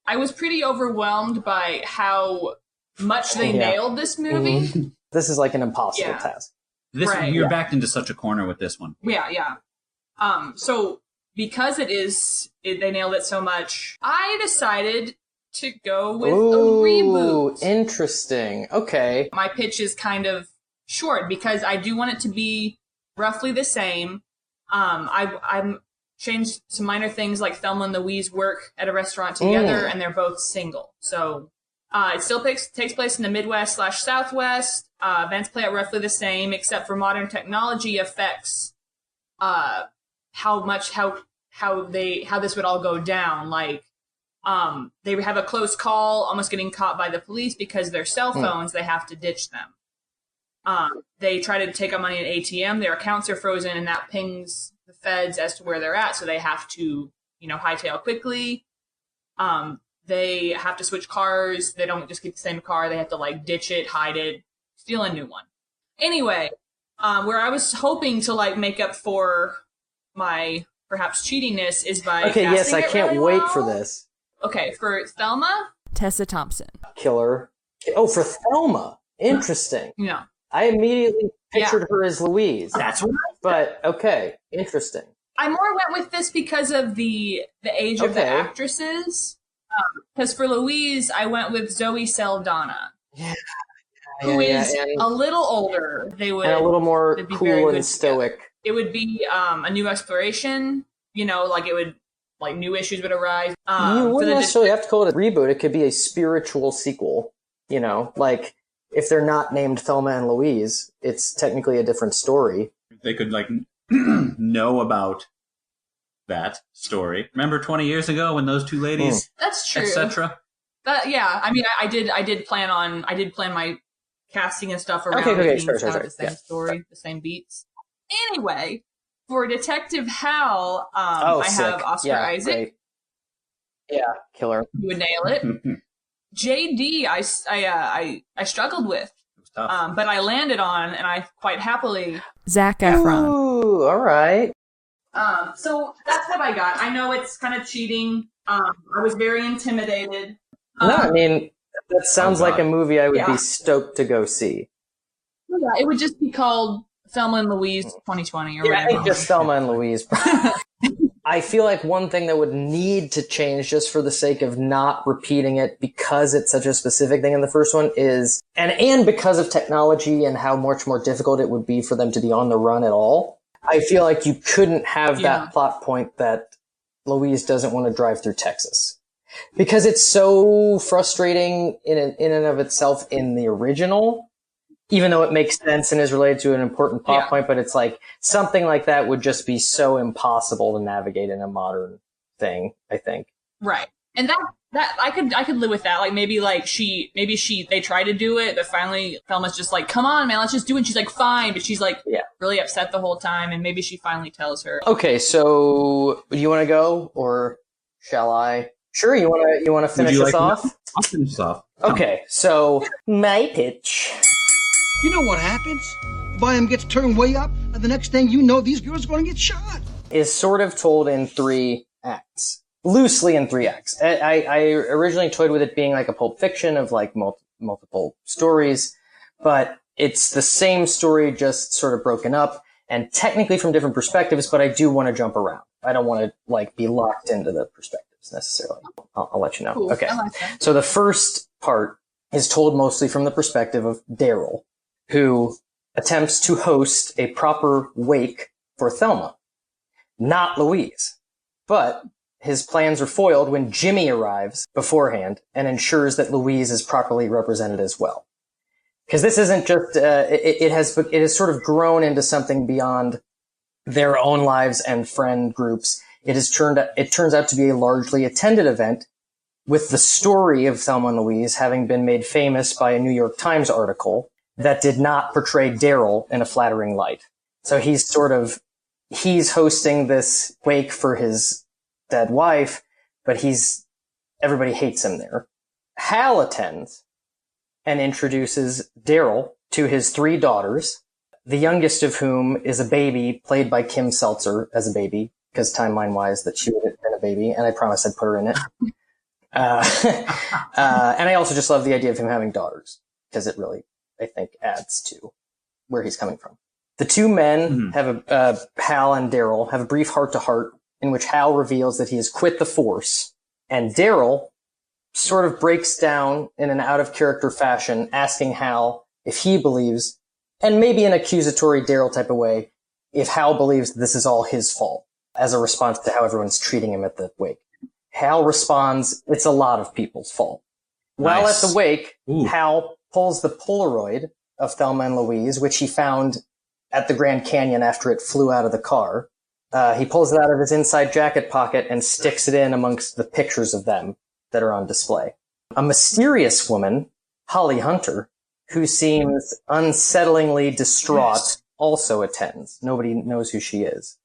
I was pretty overwhelmed by how much they nailed this movie. Mm-hmm.
This is like an impossible task.
You're backed into such a corner with this one.
Yeah. So because they nailed it so much, I decided to go with a reboot.
Interesting. Okay.
My pitch is kind of short because I do want it to be roughly the same. I'm changed some minor things like Thelma and Louise work at a restaurant together and they're both single. So it still takes place in the Midwest/Southwest. Events play out roughly the same, except for modern technology affects how this would all go down. Like they have a close call, almost getting caught by the police because their cell phones, they have to ditch them. They try to take out money at an ATM, their accounts are frozen, and that pings the feds as to where they're at, so they have to, hightail quickly. They have to switch cars. They don't just keep the same car. They have to, ditch it, hide it, steal a new one. Anyway, where I was hoping to, make up for my, perhaps, cheatiness is by
Okay, yes, I can't
really
wait
well.
for this.
Okay, for Thelma?
Tessa Thompson.
Killer. Oh, for Thelma. Interesting.
Yeah.
I immediately pictured her as Louise.
That's what
But, okay, interesting.
I more went with this because of the age of the actresses. Because for Louise, I went with Zoe Saldana, who is a little older. They would
and a little more
be
cool
very
and
good
stoic.
together. It would be a new exploration. It would new issues would arise.
You wouldn't necessarily have to call it a reboot. It could be a spiritual sequel. If they're not named Thelma and Louise, it's technically a different story.
they could know about that story. Remember 20 years ago when those two ladies,
that's true,
etc.
I did plan my casting and stuff around
okay,
sure,
the
same story, the same beats. Anyway, for Detective Hal, I have Oscar Isaac.
Great. Yeah, killer.
You would nail it. JD, I struggled with,
It was tough.
but I landed on, and I quite happily.
Zac Efron.
Ooh, all right.
So that's what I got. I know it's kind of cheating. I was very intimidated.
No, I mean, that sounds like a movie I would be
Yeah.
stoked to go see.
Yeah, it would just be called Thelma and Louise 2020 or
Yeah, I
whatever.
think just Thelma and Louise. I feel like one thing that would need to change just for the sake of not repeating it because it's such a specific thing in the first one is, and because of technology and how much more difficult it would be for them to be on the run at all, I feel like you couldn't have that plot point that Louise doesn't want to drive through Texas. Because it's so frustrating in and of itself in the original, even though it makes sense and is related to an important plot point, but it's like something like that would just be so impossible to navigate in a modern thing, I think.
Right. And that I could live with that. Like maybe they try to do it, but finally Thelma's just like, come on, man, let's just do it. And she's like, fine, but she's like really upset the whole time, and maybe she finally tells her.
Okay, so do you want to go or shall I? Sure, you want to finish this off?
I'll finish this off.
Okay, so my pitch.
You know what happens? The volume gets turned way up, and the next thing you know, these girls are going to get shot.
Is sort of told in 3 acts. Loosely in 3 acts. I originally toyed with it being like a Pulp Fiction of like multiple stories, but it's the same story just sort of broken up and technically from different perspectives, but I do want to jump around. I don't want to be locked into the perspectives necessarily. I'll let you know.
Cool.
Okay.
I like that.
So the first part is told mostly from the perspective of Daryl, who attempts to host a proper wake for Thelma, not Louise. But his plans are foiled when Jimmy arrives beforehand and ensures that Louise is properly represented as well. Because this isn't just, it has sort of grown into something beyond their own lives and friend groups. It turns out to be a largely attended event, with the story of Thelma and Louise having been made famous by a New York Times article that did not portray Daryl in a flattering light. So he's hosting this wake for his dead wife, but everybody hates him there. Hal attends and introduces Daryl to his 3 daughters, the youngest of whom is a baby played by Kim Seltzer as a baby, because timeline-wise that she would have been a baby, and I promised I'd put her in it. And I also just love the idea of him having daughters, because it really, I think, adds to where he's coming from. The two men Hal and Daryl, have a brief heart-to-heart in which Hal reveals that he has quit the Force, and Daryl sort of breaks down in an out-of-character fashion, asking Hal if he believes, and maybe in an accusatory Daryl type of way, if Hal believes this is all his fault, as a response to how everyone's treating him at the wake. Hal responds, it's a lot of people's fault. While at the wake, Hal pulls the Polaroid of Thelma and Louise, which he found at the Grand Canyon after it flew out of the car. He pulls it out of his inside jacket pocket and sticks it in amongst the pictures of them that are on display. A mysterious woman, Holly Hunter, who seems unsettlingly distraught, also attends. Nobody knows who she is.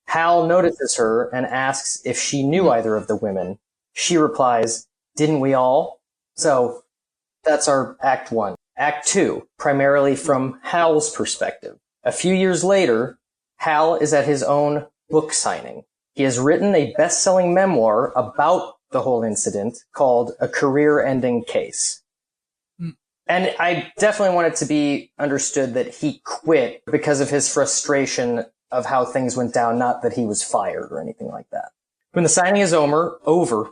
Hal notices her and asks if she knew either of the women. She replies, didn't we all? So that's our Act 1. Act 2, primarily from Hal's perspective. A few years later, Hal is at his own book signing. He has written a best-selling memoir about the whole incident called A Career-Ending Case. And I definitely want it to be understood that he quit because of his frustration of how things went down, not that he was fired or anything like that. When the signing is over,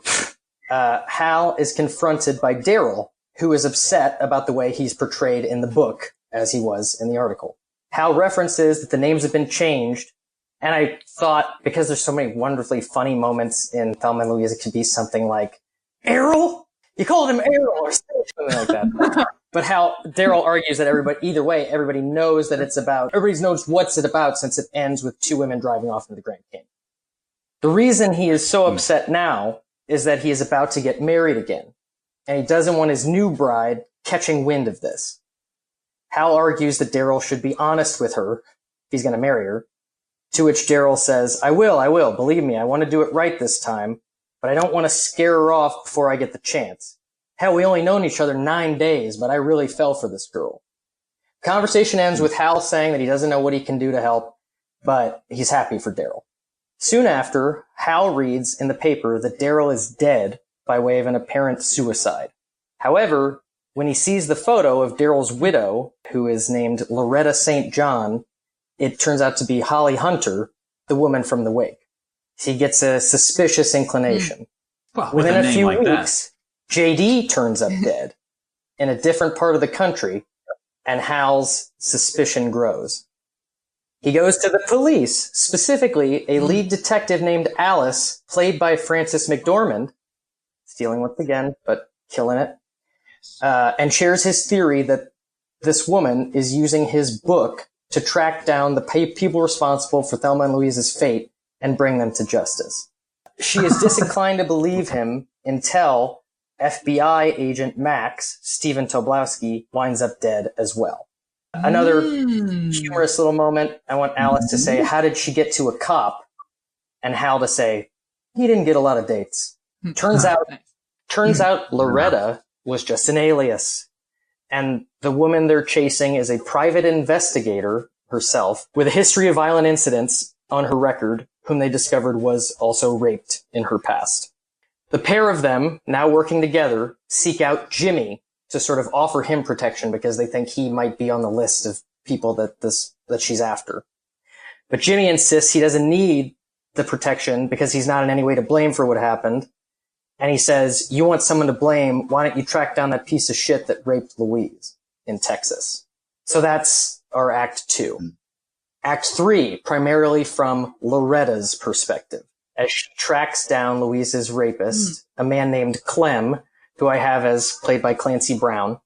Hal is confronted by Daryl, who is upset about the way he's portrayed in the book, as he was in the article. Hal references that the names have been changed, and I thought, because there's so many wonderfully funny moments in Thelma and Louise, it could be something like, Errol? You called him Errol, or something like that. But how Daryl argues that everybody knows that everybody knows what's it about, since it ends with two women driving off into the Grand Canyon. The reason he is so upset now is that he is about to get married again, and he doesn't want his new bride catching wind of this. Hal argues that Daryl should be honest with her if he's going to marry her, to which Daryl says, I will, believe me, I want to do it right this time, but I don't want to scare her off before I get the chance. Hell, we only known each other 9 days, but I really fell for this girl. Conversation ends with Hal saying that he doesn't know what he can do to help, but he's happy for Daryl. Soon after, Hal reads in the paper that Daryl is dead by way of an apparent suicide. However, when he sees the photo of Daryl's widow, who is named Loretta St. John, it turns out to be Holly Hunter, the woman from the wake. He gets a suspicious inclination.
Well,
within a few weeks, JD turns up dead in a different part of the country, and Hal's suspicion grows. He goes to the police, specifically a lead detective named Alice, played by Frances McDormand, stealing once again, but killing it, and shares his theory that this woman is using his book to track down the people responsible for Thelma and Louise's fate and bring them to justice. She is disinclined to believe him until FBI agent Max, Stephen Tobolowsky, winds up dead as well. Another humorous little moment. I want Alice to say, how did she get to a cop? And Hal to say, he didn't get a lot of dates. Turns out Loretta was just an alias. And the woman they're chasing is a private investigator herself with a history of violent incidents on her record, whom they discovered was also raped in her past. The pair of them, now working together, seek out Jimmy to sort of offer him protection because they think he might be on the list of people that she's after. But Jimmy insists he doesn't need the protection because he's not in any way to blame for what happened. And he says, you want someone to blame, why don't you track down that piece of shit that raped Louise in Texas? So that's our Act 2. Act 3, primarily from Loretta's perspective, as she tracks down Louise's rapist, a man named Clem, who I have as played by Clancy Brown,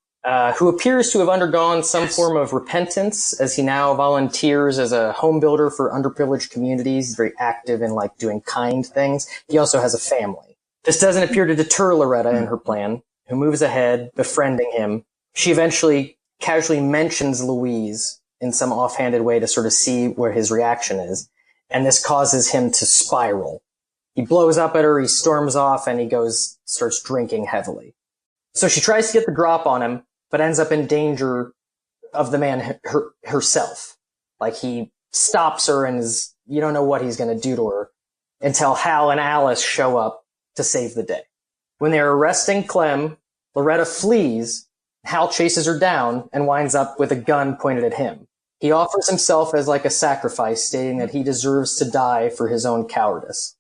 who appears to have undergone some form of repentance as he now volunteers as a home builder for underprivileged communities. He's very active in doing kind things. He also has a family. This doesn't appear to deter Loretta in her plan, who moves ahead, befriending him. She eventually casually mentions Louise in some offhanded way to sort of see where his reaction is, and this causes him to spiral. He blows up at her, he storms off, and starts drinking heavily. So she tries to get the drop on him, but ends up in danger of the man herself. He stops her and you don't know what he's going to do to her until Hal and Alice show up to save the day. When they're arresting Clem, Loretta flees, Hal chases her down and winds up with a gun pointed at him. He offers himself as like a sacrifice, stating that he deserves to die for his own cowardice.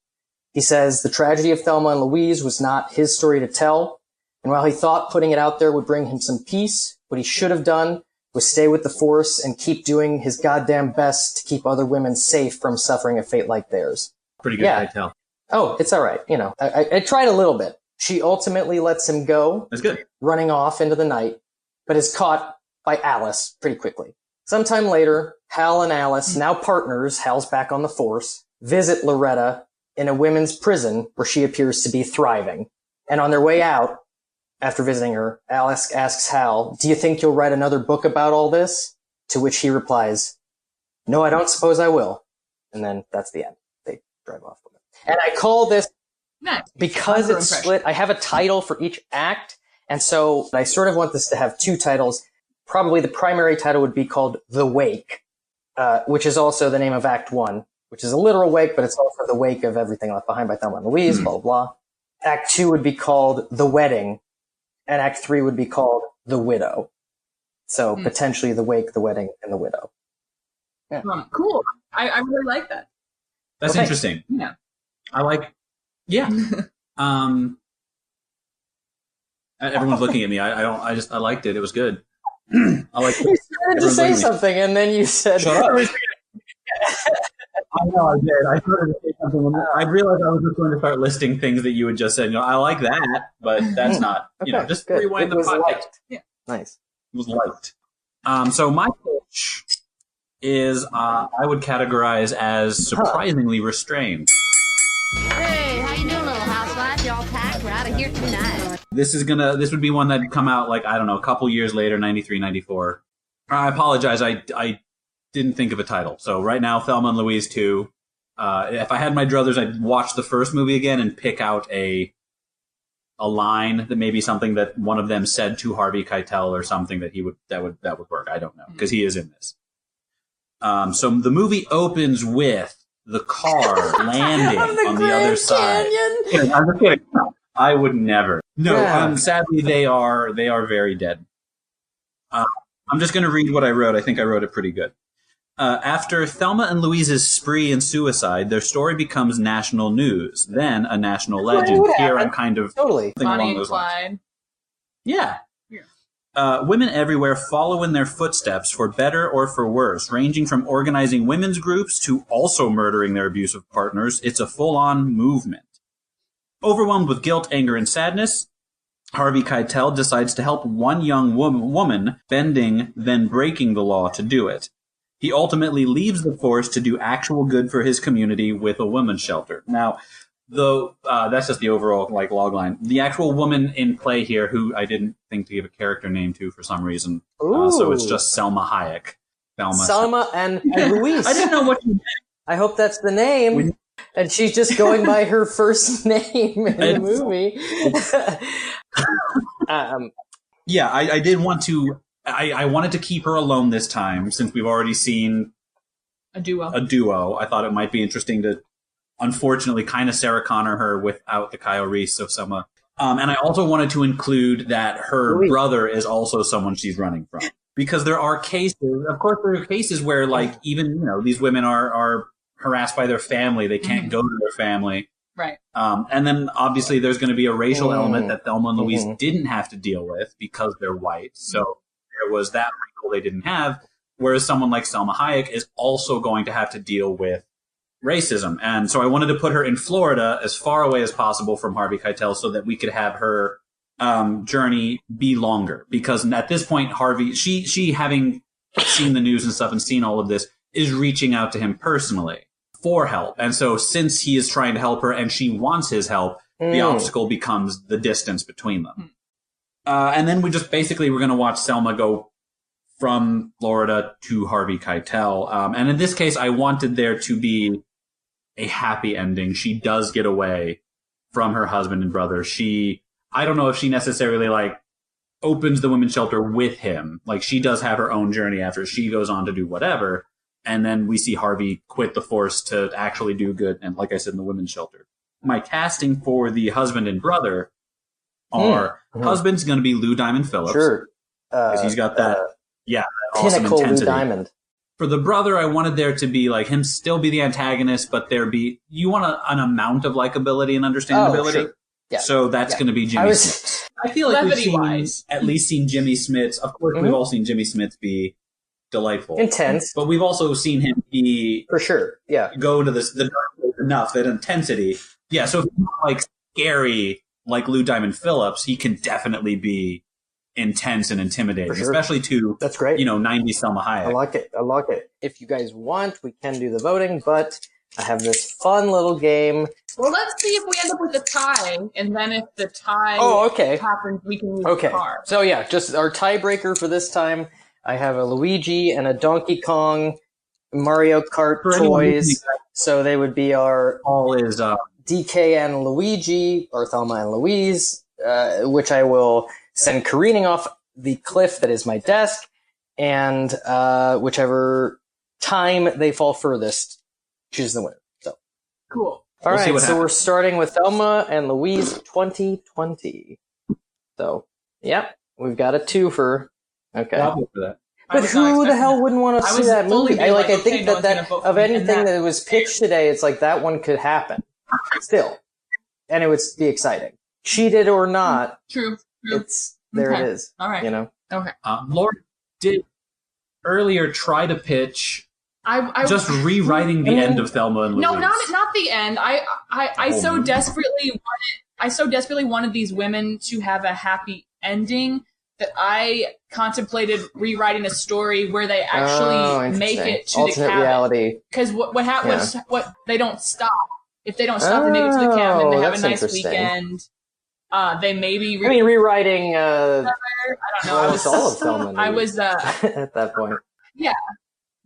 He says the tragedy of Thelma and Louise was not his story to tell, and while he thought putting it out there would bring him some peace, what he should have done was stay with the Force and keep doing his goddamn best to keep other women safe from suffering a fate like theirs.
Pretty good, I tell.
Oh, it's all right. You know, I tried a little bit. She ultimately lets him go.
That's good.
Running off into the night, but is caught by Alice pretty quickly. Sometime later, Hal and Alice, now partners, Hal's back on the Force, visit Loretta in a women's prison where she appears to be thriving. And on their way out, after visiting her, Alice asks Hal, "Do you think you'll write another book about all this?" To which he replies, "No, I don't suppose I will." And then that's the end. They drive off with it. And I call this, because it's split, I have a title for each act. And so I sort of want this to have two titles. Probably the primary title would be called The Wake, which is also the name of Act 1, which is a literal wake, but it's also the wake of everything left behind by Thelma and Louise, blah, blah, blah. Act 2 would be called The Wedding, and Act 3 would be called The Widow. So potentially The Wake, The Wedding, and The Widow.
Yeah. Cool. I really like that.
That's interesting.
Yeah.
I like, everyone's looking at me. I liked it. It was good. I like it.
You started to say something, and then you said,
"Shut up." I know I did. I started to say something. I realized I was just going to start listing things that you had just said. You know, I like that, but that's not. Just
good.
Rewind the podcast.
Yeah, nice.
It was liked. So my pitch is I would categorize as surprisingly restrained.
Hey, how you doing, little housewife? You all packed? We're out of here tonight.
This would be one that'd come out like, I don't know, a couple years later, 93, 94. I apologize. I didn't think of a title. So right now, Thelma and Louise 2. If I had my druthers, I'd watch the first movie again and pick out a line that maybe something that one of them said to Harvey Keitel or something that that would work. I don't know, because he is in this. So the movie opens with the car landing on the other side. I'm just kidding. I would never. No, sadly they are very dead. I'm just going to read what I wrote. I think I wrote it pretty good. After Thelma and Louise's spree and suicide, their story becomes national news, then a national legend. Here I'm kind of
totally
Bonnie and Clyde.
Yeah. Women everywhere follow in their footsteps for better or for worse, ranging from organizing women's groups to also murdering their abusive partners. It's a full-on movement. Overwhelmed with guilt, anger, and sadness, Harvey Keitel decides to help one young woman, bending, then breaking the law to do it. He ultimately leaves the Force to do actual good for his community with a women's shelter. Now, though that's just the overall logline. The actual woman in play here, who I didn't think to give a character name to for some reason, so it's just Selma Hayek.
Selma and Louise.
I didn't know what you meant.
I hope that's the name. And she's just going by her first name in the movie.
I did want to. I wanted to keep her alone this time, since we've already seen
a duo.
I thought it might be interesting to, unfortunately, kind of Sarah Connor her without the Kyle Reese of Selma. And I also wanted to include that her brother is also someone she's running from, because there are cases. Of course, there are cases where, even these women are harassed by their family. They can't go to their family.
Right.
And then obviously there's going to be a racial element that Thelma and Louise didn't have to deal with because they're white. So there was that wrinkle they didn't have. Whereas someone like Selma Hayek is also going to have to deal with racism. And so I wanted to put her in Florida as far away as possible from Harvey Keitel so that we could have her journey be longer. Because at this point, Harvey, she having seen the news and stuff and seen all of this, is reaching out to him personally for help. And so since he is trying to help her and she wants his help, the obstacle becomes the distance between them. And then we're going to watch Selma go from Florida to Harvey Keitel. And in this case, I wanted there to be a happy ending. She does get away from her husband and brother. I don't know if she necessarily opens the women's shelter with him. She does have her own journey after she goes on to do whatever. And then we see Harvey quit the Force to actually do good. And like I said, in the women's shelter. My casting for the husband and brother are husband's going to be Lou Diamond Phillips.
Sure.
Because he's got that, that awesome
pinnacle
intensity.
Lou Diamond.
For the brother, I wanted there to be like him still be the antagonist, but you want an amount of likability and understandability.
Sure. Yeah.
So that's going to be Jimmy Smits. I feel like at least seen Jimmy Smits. Of course, we've all seen Jimmy Smits be delightful,
intense,
but we've also seen him be
for sure. Yeah,
go to the dark place enough that intensity. Yeah. So if he's not like scary like Lou Diamond Phillips, he can definitely be intense and intimidating, especially to
that's great.
90s Thelma Hayek.
I like it. If you guys want, we can do the voting, but I have this fun little game.
Well, let's see if we end up with a tie, and then if the tie happens, we can use the car.
So yeah, just our tiebreaker for this time. I have a Luigi and a Donkey Kong Mario Kart toys. So they would be our DK and Luigi, or Thelma and Louise, which I will send careening off the cliff that is my desk, and whichever time they fall furthest, choose the winner. So
cool.
All right, so we're starting with Thelma and Louise 2020. So, yep, we've got a twofer. Okay.
I'll vote for that.
But who the hell wouldn't want to see that movie? I think that of anything that was pitched today, it's like that one could happen. Still. And it would be exciting. Cheated or not.
True.
It's there it is.
All right. Okay.
Laura did earlier try to pitch just rewriting the end of Thelma and Louise.
No, not the end. I so desperately wanted these women to have a happy ending that I contemplated rewriting a story where they actually make it to
alternate
the cabin.
Reality.
Because what happens? What they don't stop. If they don't stop, they make it to the cabin. They have a nice weekend. They maybe.
Rewriting.
I don't know. I was
all of Thelma and Louise.
I was
at that point.
Yeah.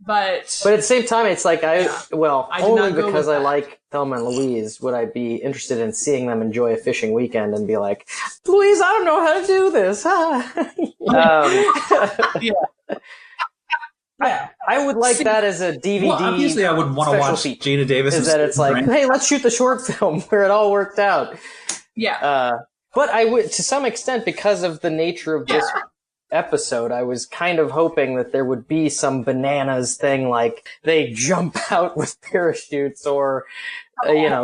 But
at the same time, it's like only because I
that.
like Thelma and Louise would I be interested in seeing them enjoy a fishing weekend and be like, Louise, I don't know how to do this. I would like that as a DVD.
Well, obviously, I would want to watch Gina Davis.
Is that it's like, hey, let's shoot the short film where it all worked out.
Yeah.
But I would, to some extent, because of the nature of this episode, I was kind of hoping that there would be some bananas thing, like they jump out with parachutes or,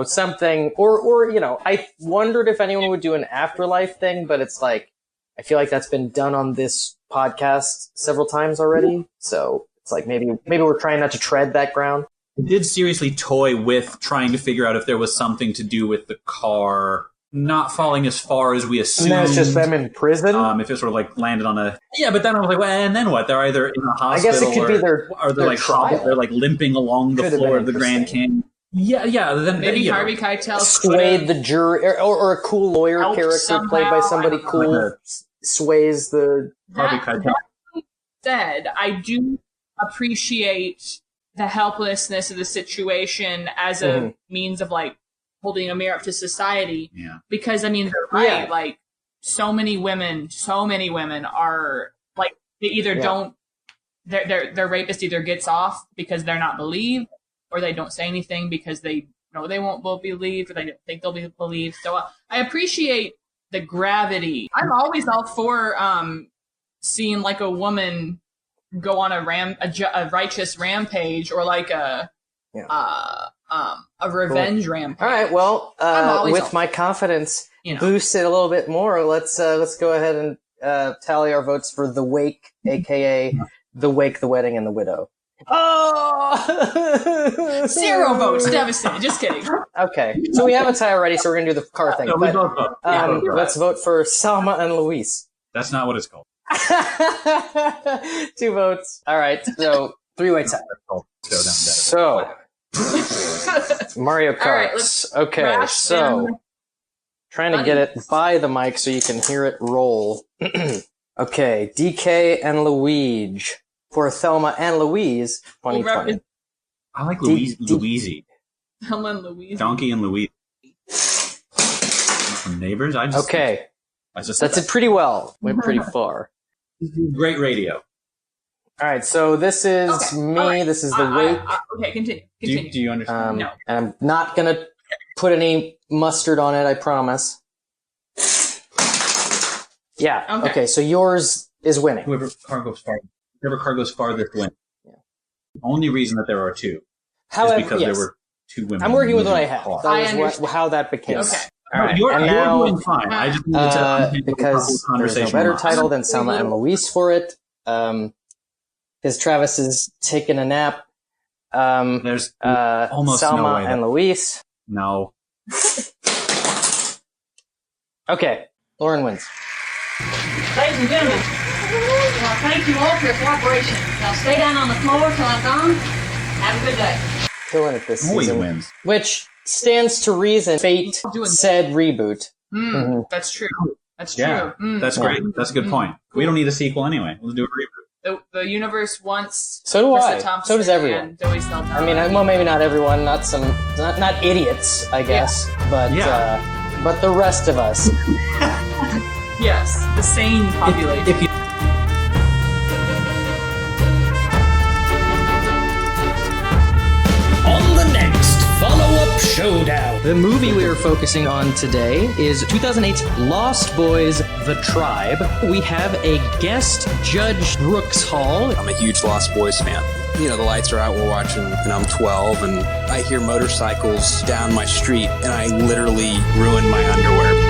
something, or, I wondered if anyone would do an afterlife thing, but it's like, I feel like that's been done on this podcast several times already. So it's like, maybe we're trying not to tread that ground.
I did seriously toy with trying to figure out if there was something to do with the car not falling as far as we assumed.
And that's just them in prison?
If it sort of like landed on a... Yeah, but then I was like, well, and then what? They're either in a hospital
I guess it could be their trial.
They're like limping along the floor of the Grand Canyon. Yeah. Then
maybe Harvey Keitel
swayed the jury, or a cool lawyer character played by somebody cool sways the...
Harvey Keitel.
Said, I do appreciate the helplessness of the situation as a means of like holding a mirror up to society.
Yeah.
Because they're right. Like so many women are like they either don't their rapist either gets off because they're not believed, or they don't say anything because they know they won't be believed, or they don't think they'll be believed. So I appreciate the gravity. I'm always all for seeing like a woman go on a righteous rampage, or like a revenge rampage.
All right, well, with my confidence boosted a little bit more, let's go ahead and tally our votes for The Wake, aka The Wake, The Wedding, and The Widow.
Oh! 0 votes. Devastated. Just kidding.
Okay, so we have a tie already, so we're going to do the car thing.
No, we both vote.
Let's vote for Thelma and Louise.
That's not what it's called.
2 votes. All right, so 3-way tie. So, Mario Kart.
Right,
okay, so trying to get it by the mic so you can hear it roll. Okay, DK and Luigi for Thelma and Louise 2020.
I like Louise.
Thelma and Louise.
Donkey and Louise. From Neighbors.
Okay. That's it pretty well. Went pretty far.
Great radio.
All right, so this is me. Right. This is The Wake.
Okay, continue.
Do you understand?
No.
And I'm not going to put any mustard on it, I promise. Yeah. Okay, so yours is winning.
Whoever car goes farthest wins.
Yeah.
Only reason that there are two is
However,
because
yes.
there were two women.
I'm working with what I
moving
have.
car.
That
I
was
understand.
how that became.
Okay.
All right.
You're
and now,
doing fine. I just needed to untangle a
because
couple
there's no
conversation
better
marks.
title than Thelma and Louise for it. Because Travis is taking a nap.
There's almost
Selma
no way.
and Louise.
No.
Okay, Lauren wins.
Ladies and gentlemen, well, thank you all for your cooperation. Now stay down on the floor till I'm gone. Have a good day.
Killing it this
Always
season.
wins.
Which stands to reason. Fate said reboot.
That's true. That's
Yeah,
true.
that's great. That's a good point. We don't need a sequel anyway. Let's do a reboot.
The universe wants.
So do
Krista
I.
Thompson
So does everyone.
and Zoe Saldana.
I mean, well, maybe not everyone, not idiots, I guess, but the rest of us.
yes, the sane population.
If you
On the next follow-up showdown.
The movie we are focusing on today is 2008's Lost Boys: The Tribe. We have a guest, Judge Brooks Hall.
I'm a huge Lost Boys fan. You know, the lights are out, we're watching, and I'm 12, and I hear motorcycles down my street, and I literally ruin my underwear.